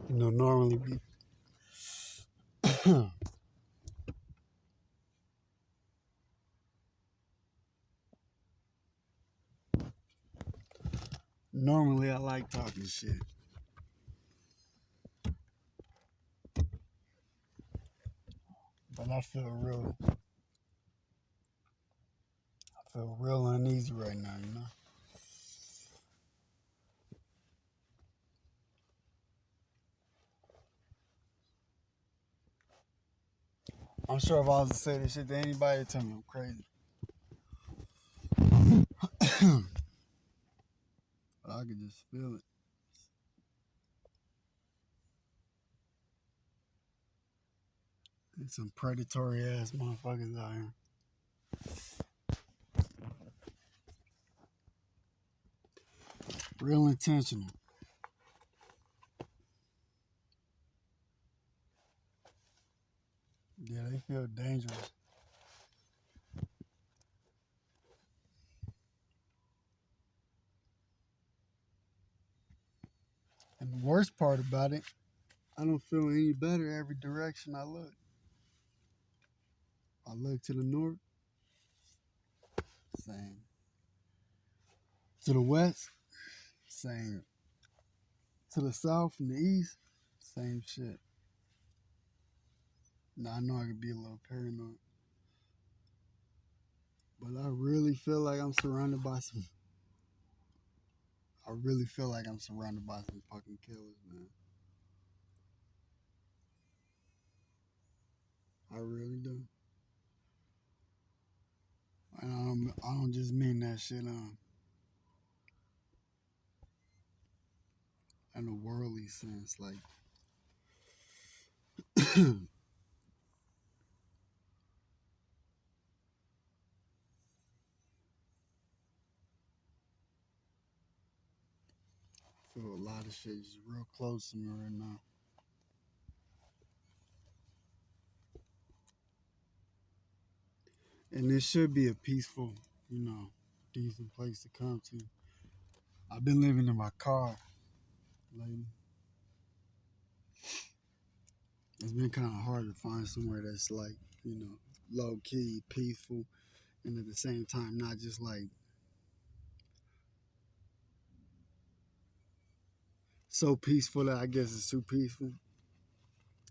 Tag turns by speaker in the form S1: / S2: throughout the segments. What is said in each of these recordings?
S1: Normally be normally I like talking shit, but I feel real uneasy right now. I'm sure if I was to say this shit to anybody, it'd tell me I'm crazy. But I could just feel it. There's some predatory ass motherfuckers out here. Real intentional. Yeah, they feel dangerous. And the worst part about it, I don't feel any better every direction I look. I look to the north, same. To the west, same. To the south and the east, same shit. Now I know I could be a little paranoid, but I really feel like I'm surrounded by some. I really feel like I'm surrounded by some fucking killers, man. I really do. And I don't just mean that shit in a worldly sense. Like, I feel a lot of shit just real close to me right now. And this should be a peaceful, decent place to come to. I've been living in my car lately. It's been kind of hard to find somewhere that's like, low key, peaceful, and at the same time, not just like so peaceful that I guess it's too peaceful.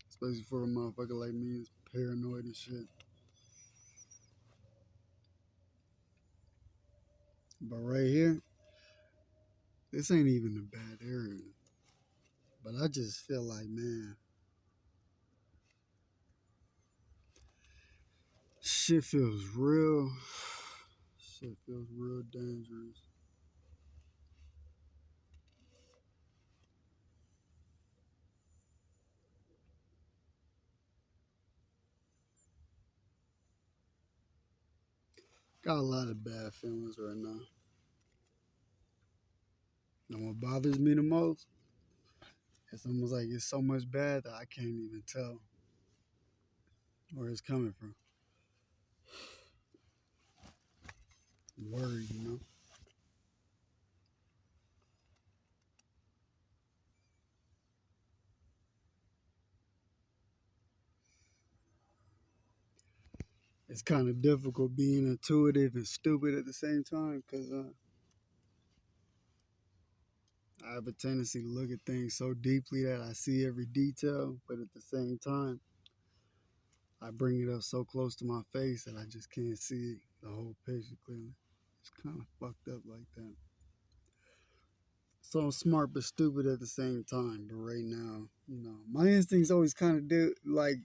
S1: Especially for a motherfucker like me, who's paranoid and shit. But right here, this ain't even a bad area. But I just feel like, man, shit feels real. Shit feels real dangerous. Got a lot of bad feelings right now. And what bothers me the most, it's almost like it's so much bad that I can't even tell where it's coming from. I'm worried. It's kind of difficult being intuitive and stupid at the same time because I have a tendency to look at things so deeply that I see every detail, but at the same time, I bring it up so close to my face that I just can't see the whole picture clearly. It's kind of fucked up like that. So I'm smart but stupid at the same time. But right now, my instincts always kind of do like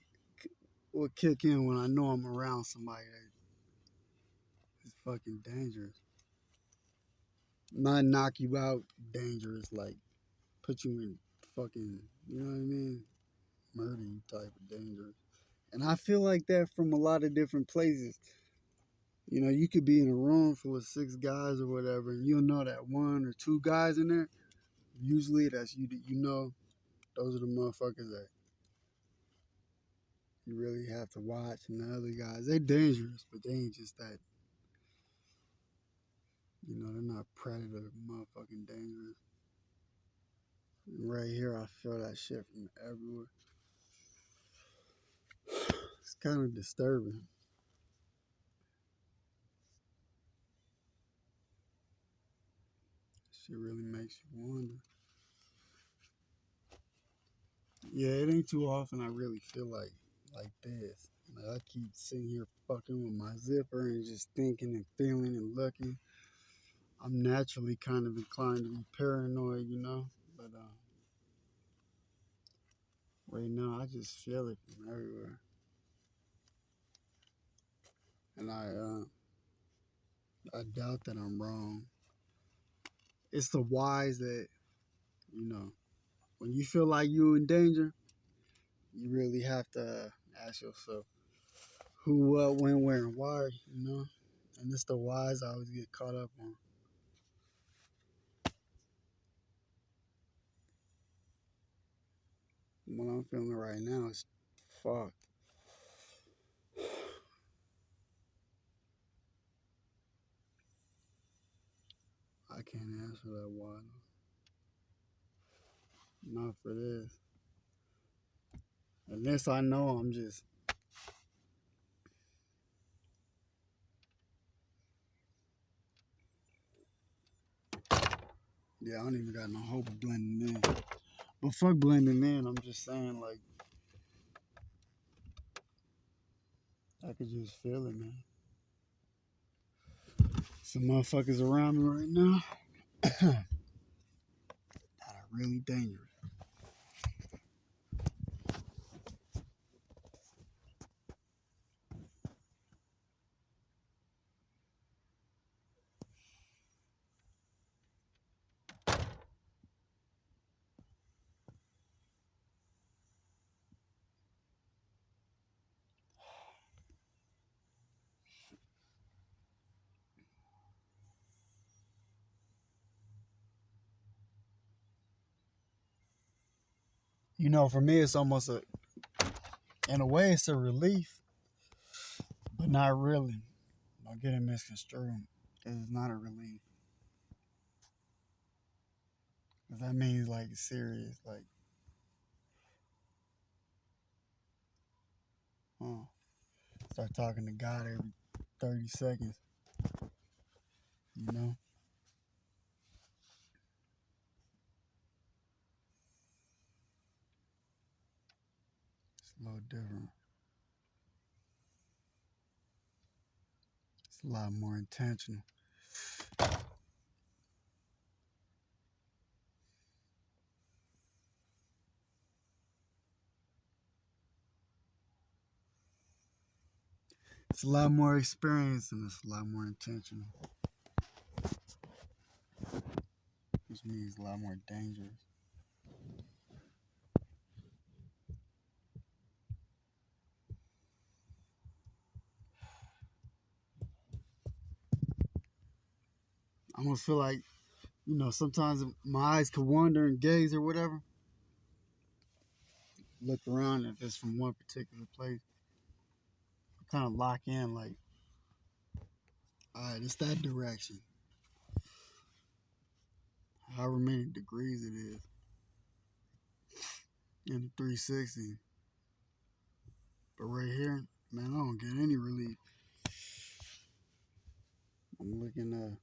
S1: will kick in when I know I'm around somebody that is fucking dangerous. Not knock you out dangerous, like put you in fucking, you know what I mean? Murder you type of dangerous. And I feel like that from a lot of different places. You could be in a room full of 6 guys or whatever, and you'll know that 1 or 2 guys in there. Usually, that's you. Those are the motherfuckers that you really have to watch. And the other guys, they dangerous, but they ain't just that. They're not predator motherfucking dangerous. And right here, I feel that shit from everywhere. It's kind of disturbing. Shit really makes you wonder. Yeah, it ain't too often I really feel like this. I keep sitting here fucking with my zipper and just thinking and feeling and looking. I'm naturally kind of inclined to be paranoid. But right now, I just feel it from everywhere, and I doubt that I'm wrong. It's the whys that you know. When you feel like you're in danger, you really have to ask yourself who, what, when, where, and why. And it's the whys I always get caught up on. What I'm feeling right now is fuck. I can't answer that why. Not for this. Unless I know I'm just. Yeah, I don't even got no hope of blending in. But fuck blending in. I'm just saying, like, I could just feel it, man. Some motherfuckers around me right now that are really dangerous. For me, it's almost in a way, it's a relief, but not really. Don't get it misconstrued. It's not a relief. Because that means, like, it's serious. Like, huh. Start talking to God every 30 seconds, you know? It's a little different. It's a lot more intentional. It's a lot more experience and it's a lot more intentional, which means a lot more dangerous. I almost feel like, sometimes my eyes could wander and gaze or whatever. Look around if it's from one particular place. I kind of lock in like, all right, it's that direction. However many degrees it is in the 360. But right here, man, I don't get any relief. I'm looking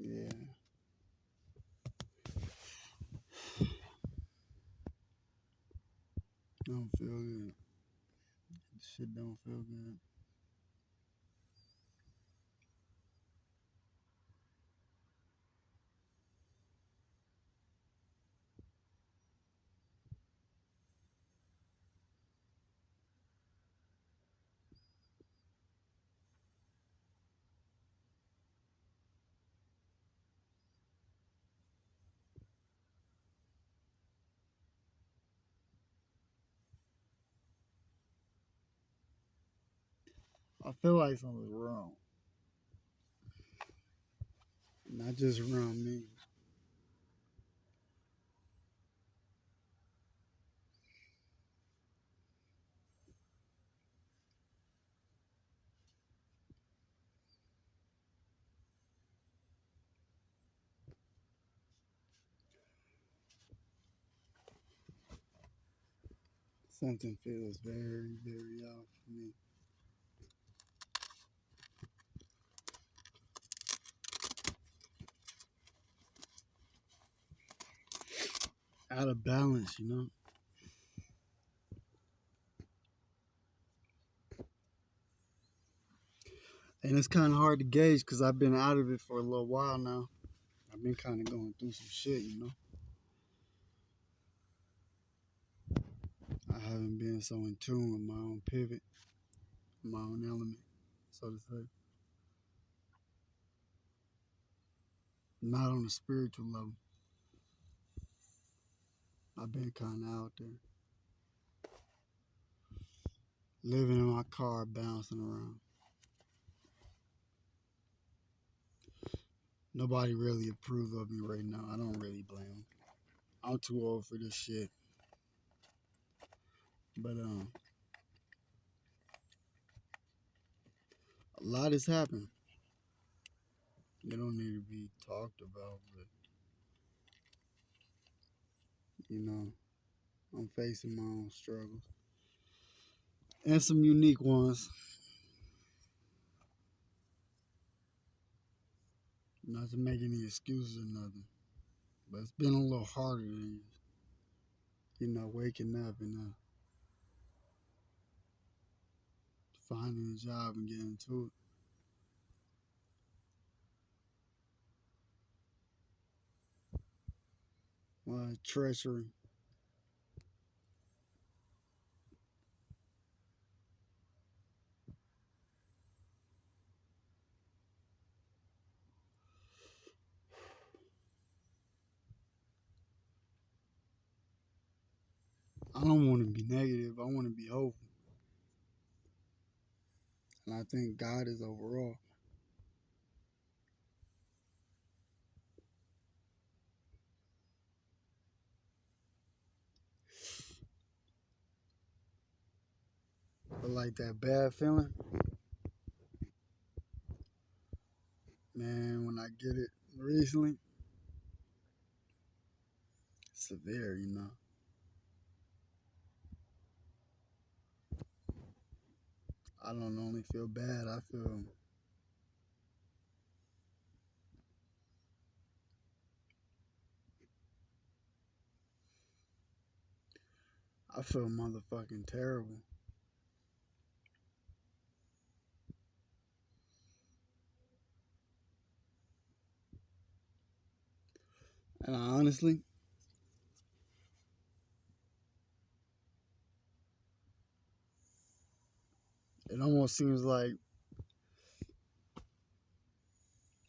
S1: yeah. shit don't feel good. I feel like something's wrong. Not just around me. Something feels very, very off for me. Out of balance, you know? And it's kind of hard to gauge because I've been out of it for a little while now. I've been kind of going through some shit, you know? I haven't been so in tune with my own pivot, my own element, so to say. Not on a spiritual level. I've been kind of out there. Living in my car, bouncing around. Nobody really approve of me right now. I don't really blame them. I'm too old for this shit. But a lot has happened. It don't need to be talked about, but you know, I'm facing my own struggles and some unique ones. Not to make any excuses or nothing, but it's been a little harder than waking up and finding a job and getting to it. Treachery. I don't want to be negative. I want to be hopeful. And I think God is overall. But like that bad feeling, man, when I get it recently, severe, you know. I don't only feel bad. I feel motherfucking terrible. And I honestly, it almost seems like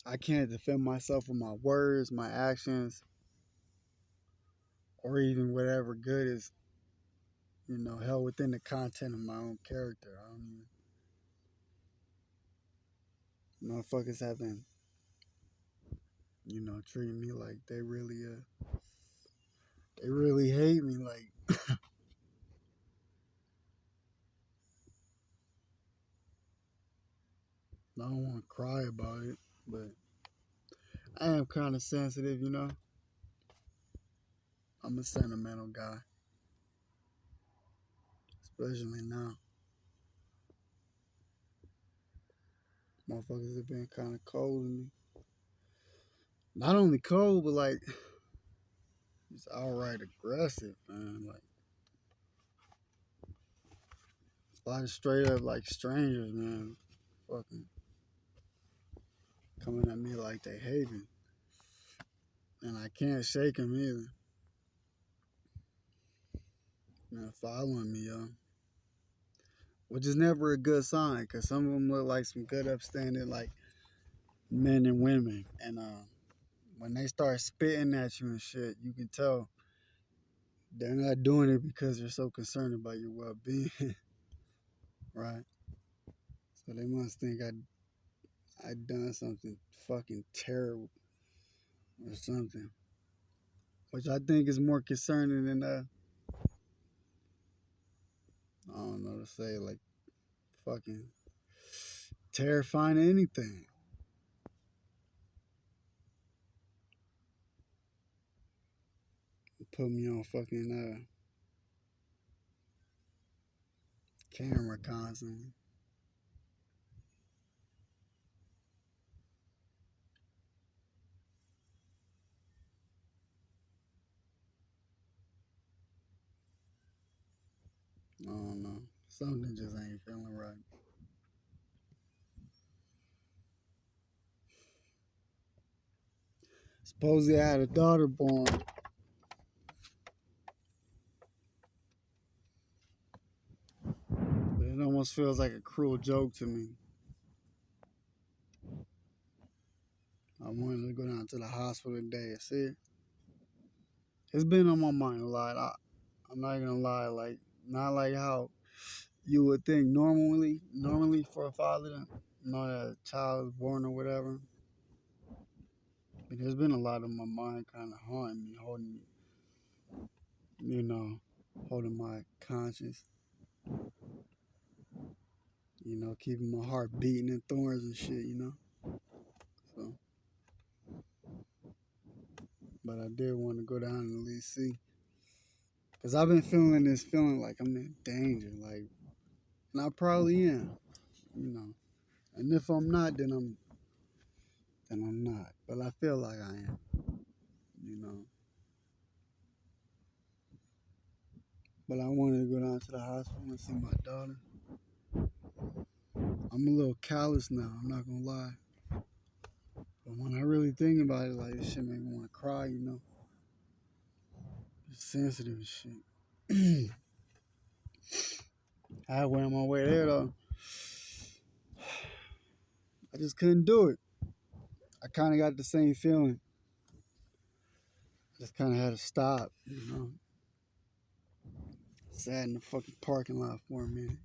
S1: I can't defend myself with my words, my actions, or even whatever good is, held within the content of my own character. I don't even. Motherfuckers have been, treating me like they really hate me. Like, I don't want to cry about it, but I am kind of sensitive, you know. I'm a sentimental guy, especially now. Motherfuckers have been kind of cold to me. Not only cold, but like just outright aggressive, man. A lot of straight up like strangers, man, fucking coming at me like they hate me, and I can't shake them either. Man, following me, yo, which is never a good sign, cause some of them look like some good upstanding like men and women, and when they start spitting at you and shit, you can tell they're not doing it because they're so concerned about your well-being, right? So they must think I done something fucking terrible or something, which I think is more concerning than I don't know to say, like fucking terrifying anything. Put me on fucking camera constantly. I don't know. Something just ain't feeling right. Supposedly I had a daughter born, but it almost feels like a cruel joke to me. I wanted to go down to the hospital today and see it. It's been on my mind a lot. I'm not gonna lie, like not like how you would think normally for a father to know that a child is born or whatever. But there's been a lot of my mind kind of haunting me, holding me, you know, holding my conscience, keeping my heart beating in thorns and shit, So, but I did want to go down and at least see, cause I've been feeling this feeling like I'm in danger, like, and I probably am, you know. And if I'm not, then I'm not. But I feel like I am, you know. But I wanted to go down to the hospital and see my daughter. I'm a little callous now, I'm not gonna lie. But when I really think about it, like, this shit make me want to cry, It's sensitive and shit. I went on my way there, though. I just couldn't do it. I kind of got the same feeling. Just kind of had to stop. Sat in the fucking parking lot for a minute.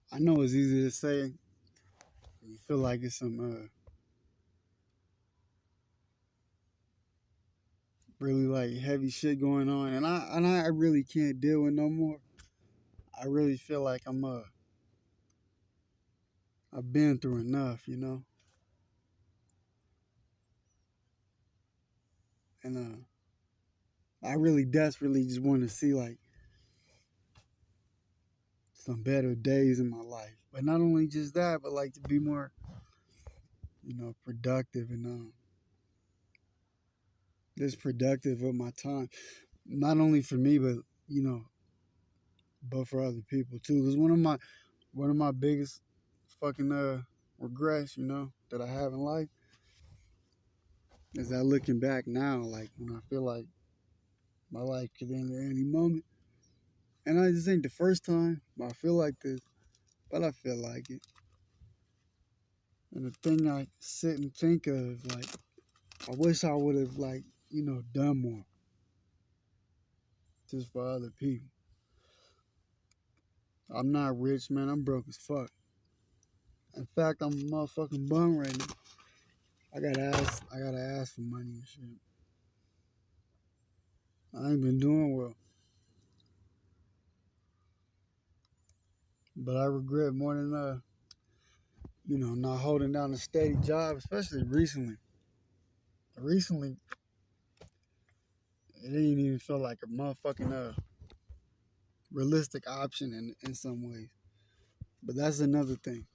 S1: I know it's easy to say. You feel like it's some really like heavy shit going on, and I really can't deal with no more. I really feel like I've been through enough. And I really desperately just want to see like some better days in my life. But not only just that, but like to be more, productive and just productive with my time. Not only for me, but you know, but for other people too. Because one of my biggest fucking regrets, that I have in life is that looking back now, like when I feel like my life could end at any moment. And I just ain't the first time I feel like this, but I feel like it. And the thing I sit and think of, like, I wish I would have, like, done more just for other people. I'm not rich, man. I'm broke as fuck. In fact, I'm a motherfucking bum right now. I gotta ask for money and shit. I ain't been doing well. But I regret more than not holding down a steady job, especially recently. Recently, it didn't even feel like a motherfucking realistic option in some ways. But that's another thing.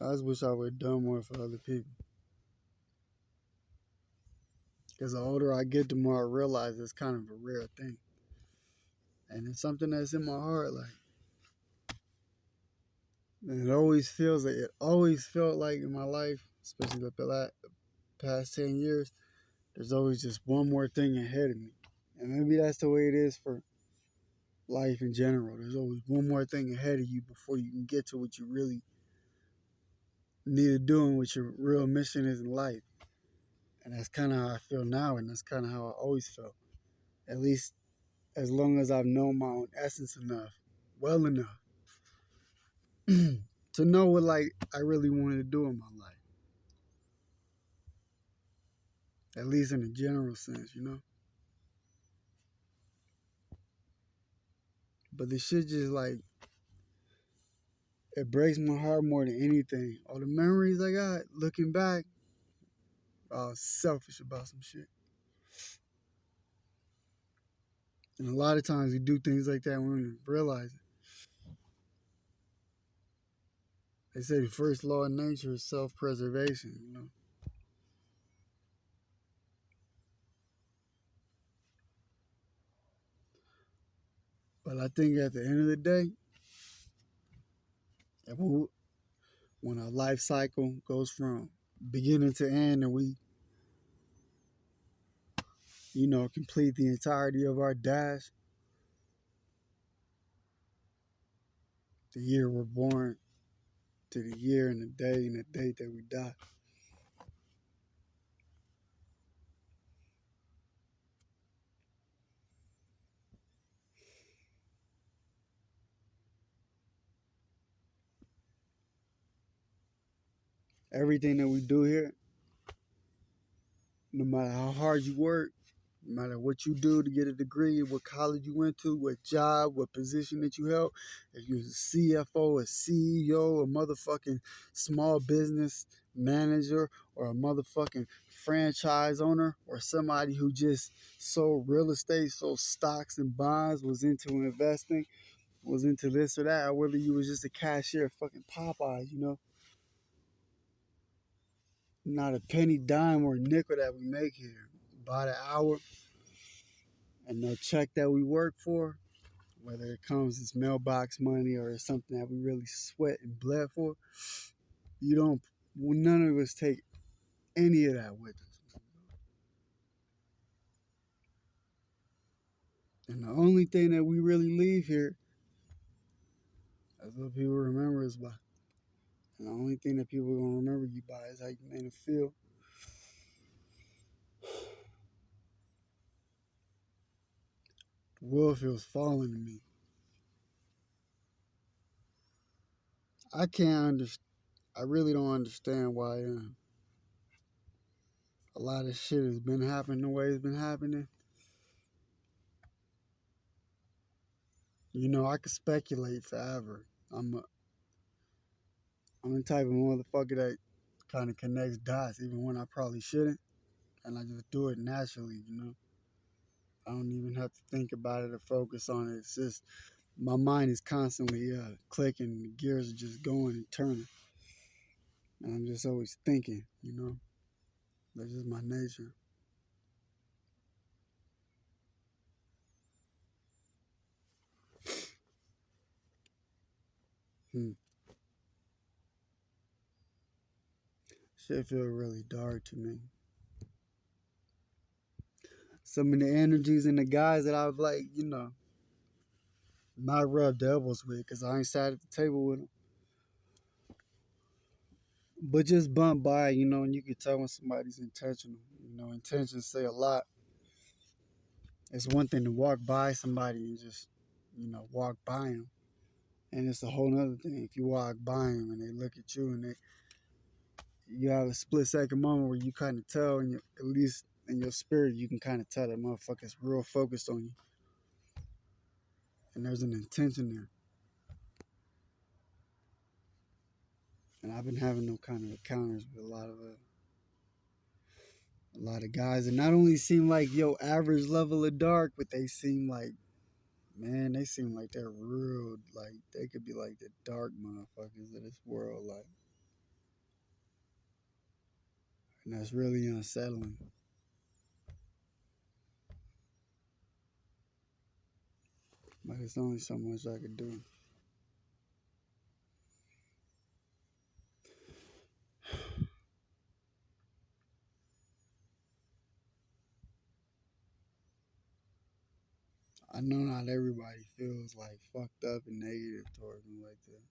S1: I just wish I would have done more for other people. Because the older I get, the more I realize it's kind of a rare thing. And it's something that's in my heart. Like, and it always felt like in my life, especially the past 10 years, there's always just one more thing ahead of me. And maybe that's the way it is for life in general. There's always one more thing ahead of you before you can get to what you really need to do and what your real mission is in life. And that's kind of how I feel now, and that's kind of how I always felt. At least as long as I've known my own essence enough, well enough, to know what like I really wanted to do in my life. At least in a general sense, you know. But the shit just like it breaks my heart more than anything. All the memories I got looking back, I was selfish about some shit. And a lot of times we do things like that when we don't realize it. They say the first law of nature is self-preservation, you know. But I think at the end of the day, when our life cycle goes from beginning to end and we, complete the entirety of our dash, the year we're born to the year and the date that we die. Everything that we do here, no matter how hard you work, no matter what you do to get a degree, what college you went to, what job, what position that you held, if you're a CFO, a CEO, a motherfucking small business manager, or a motherfucking franchise owner, or somebody who just sold real estate, sold stocks and bonds, was into investing, was into this or that, or whether you was just a cashier at fucking Popeyes, not a penny, dime, or nickel that we make here. By the hour, and the check that we work for, whether it comes as mailbox money or it's something that we really sweat and bled for, you don't, none of us take any of that with us. And the only thing that we really leave here is what people remember us by. And the only thing that people are going to remember you by is how you made them feel. The world feels falling to me. I can't understand. I really don't understand why a lot of shit has been happening the way it's been happening. I could speculate forever. I'm a, I'm the type of motherfucker that kind of connects dots even when I probably shouldn't, and I just do it naturally. I don't even have to think about it or focus on it. It's just my mind is constantly clicking, the gears are just going and turning, and I'm just always thinking. That's just my nature. Hmm. Shit feel really dark to me. Some of the energies and the guys that I've not rubbed elbows with, because I ain't sat at the table with them, but just bump by, and you can tell when somebody's intentional. Intentions say a lot. It's one thing to walk by somebody and just walk by them. And it's a whole nother thing if you walk by them and they look at you and you have a split second moment where you kind of tell, at least in your spirit, you can kind of tell that motherfucker's real focused on you, and there's an intention there. And I've been having them kind of encounters with a lot of guys, and not only seem like yo average level of dark, but they seem like, man, they seem like they're real, like they could be like the dark motherfuckers of this world, like, and that's really unsettling. But it's only so much I could do. I know not everybody feels like fucked up and negative towards me like that.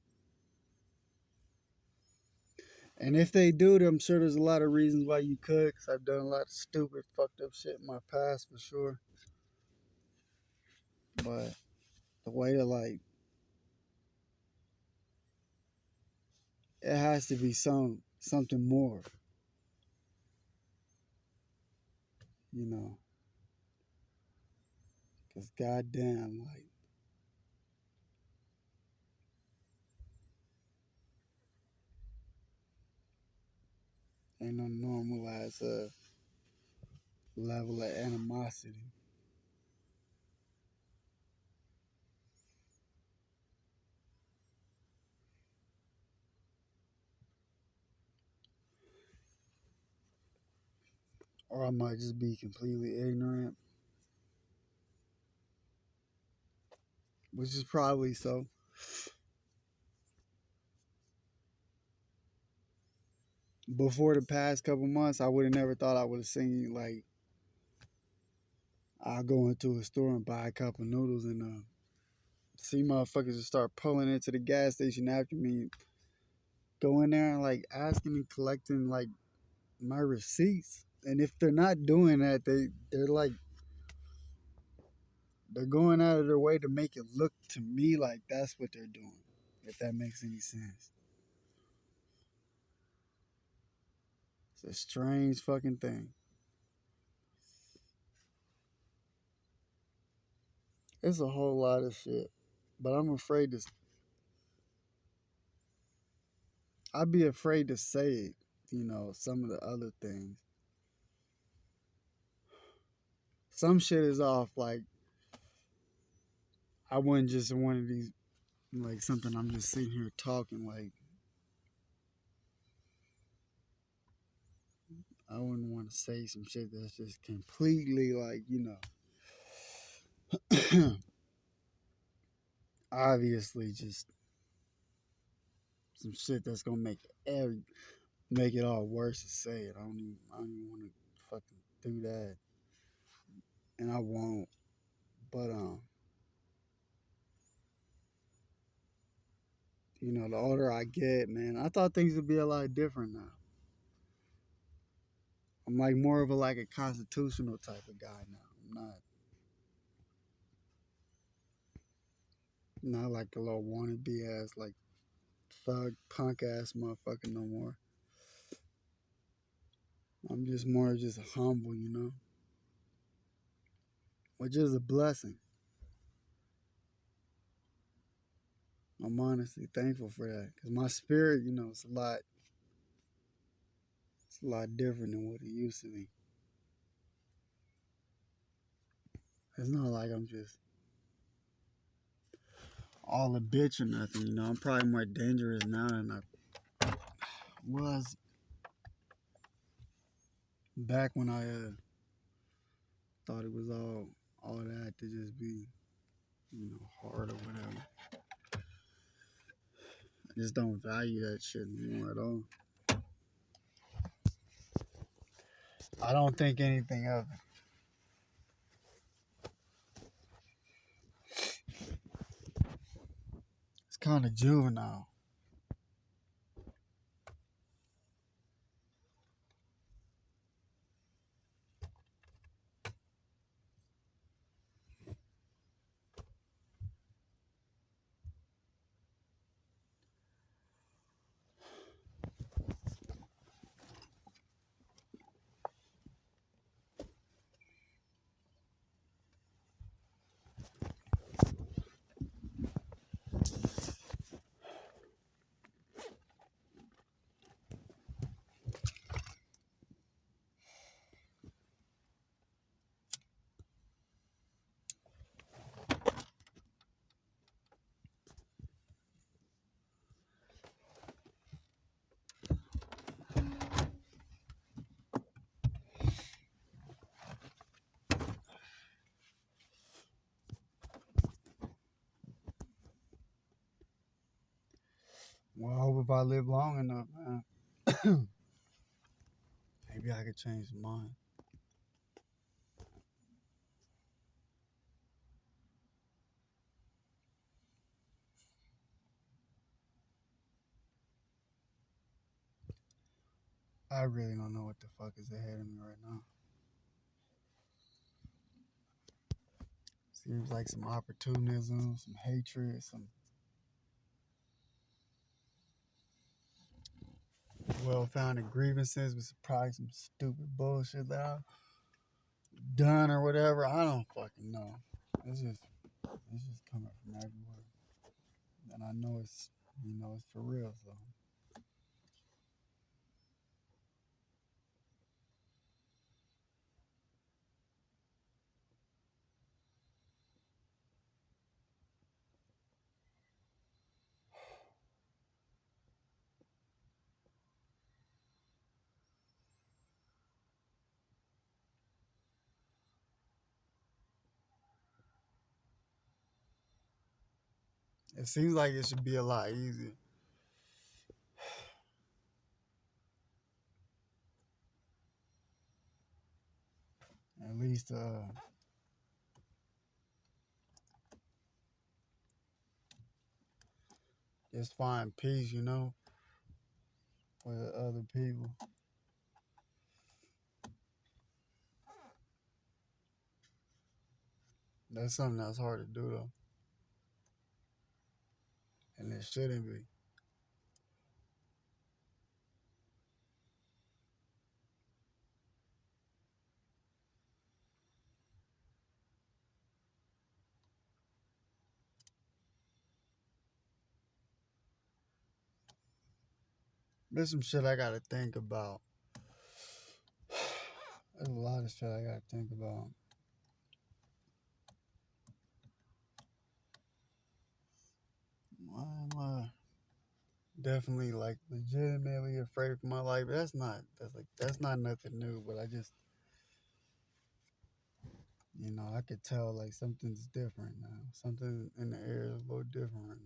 S1: And if they do, I'm sure there's a lot of reasons why you could, because I've done a lot of stupid, fucked up shit in my past for sure. But the way to, like, it has to be something more, you know. Because goddamn, like, ain't no normal as level of animosity. Or I might just be completely ignorant, which is probably so. Before the past couple months, I would have never thought I would have seen, like, I'll go into a store and buy a cup of noodles and see motherfuckers just start pulling into the gas station after me. Go in there and like asking and collecting like my receipts. And if they're not doing that, they're like they're going out of their way to make it look to me like that's what they're doing. If that makes any sense. It's a strange fucking thing. It's a whole lot of shit. But I'm afraid to I'd be afraid to say it, you know, some of the other things. Some shit is off, like I wouldn't just one of these like something I'm just sitting here talking like I wouldn't want to say some shit that's just completely like, you know, obviously just some shit that's gonna make it all worse to say it. I don't even want to fucking do that, and I won't. But you know, the older I get, man, I thought things would be a lot different now. I'm like more of a like a constitutional type of guy now. I'm not like a little wannabe ass like thug punk ass motherfucker no more. I'm just more just humble, you know, which is a blessing. I'm honestly thankful for that because my spirit, you know, it's a lot different than what it used to be. It's not like I'm just all a bitch or nothing, you know. I'm probably more dangerous now than I was back when I thought it was all that to just be, you know, hard or whatever. I just don't value that shit anymore at all. I don't think anything of it. It's kind of juvenile. Well, I hope if I live long enough, man, maybe I could change my mind. I really don't know what the fuck is ahead of me right now. Seems like some opportunism, some hatred, some well-founded grievances, with probably some stupid bullshit that I've done or whatever. I don't fucking know. It's just coming from everywhere, and I know it's for real. So it seems like it should be a lot easier. At least just find peace, with other people. That's something that's hard to do though, and it shouldn't be. There's some shit I gotta think about. There's a lot of shit I gotta think about. Why am I definitely like legitimately afraid for my life? That's not nothing new, but I just I could tell like something's different now. Something in the air is a little different right now.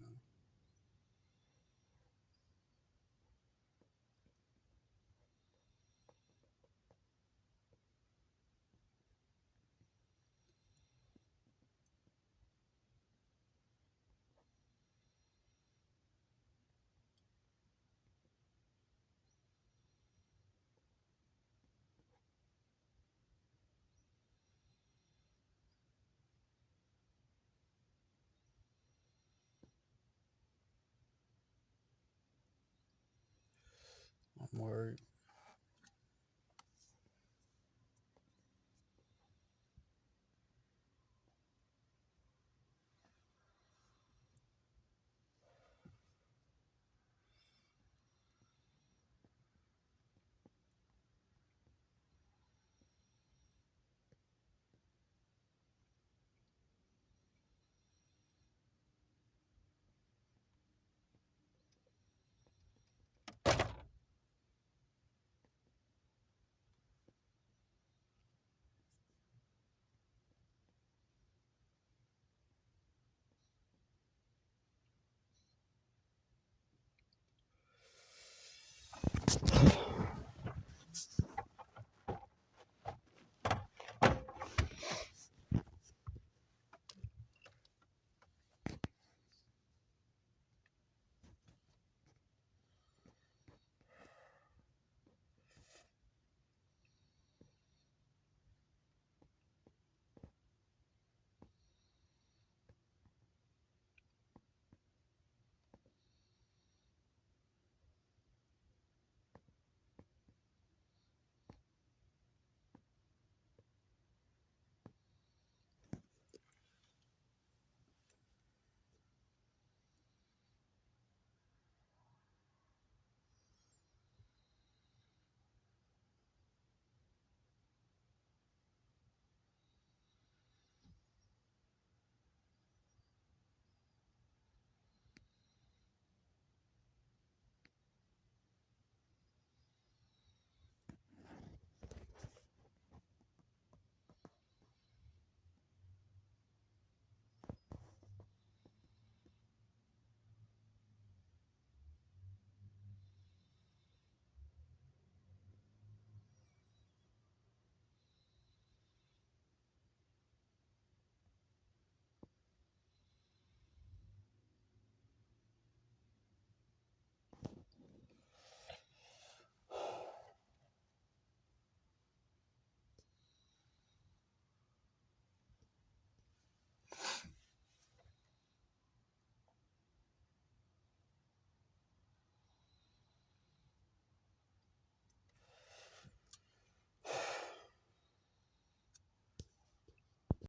S1: I'm worried.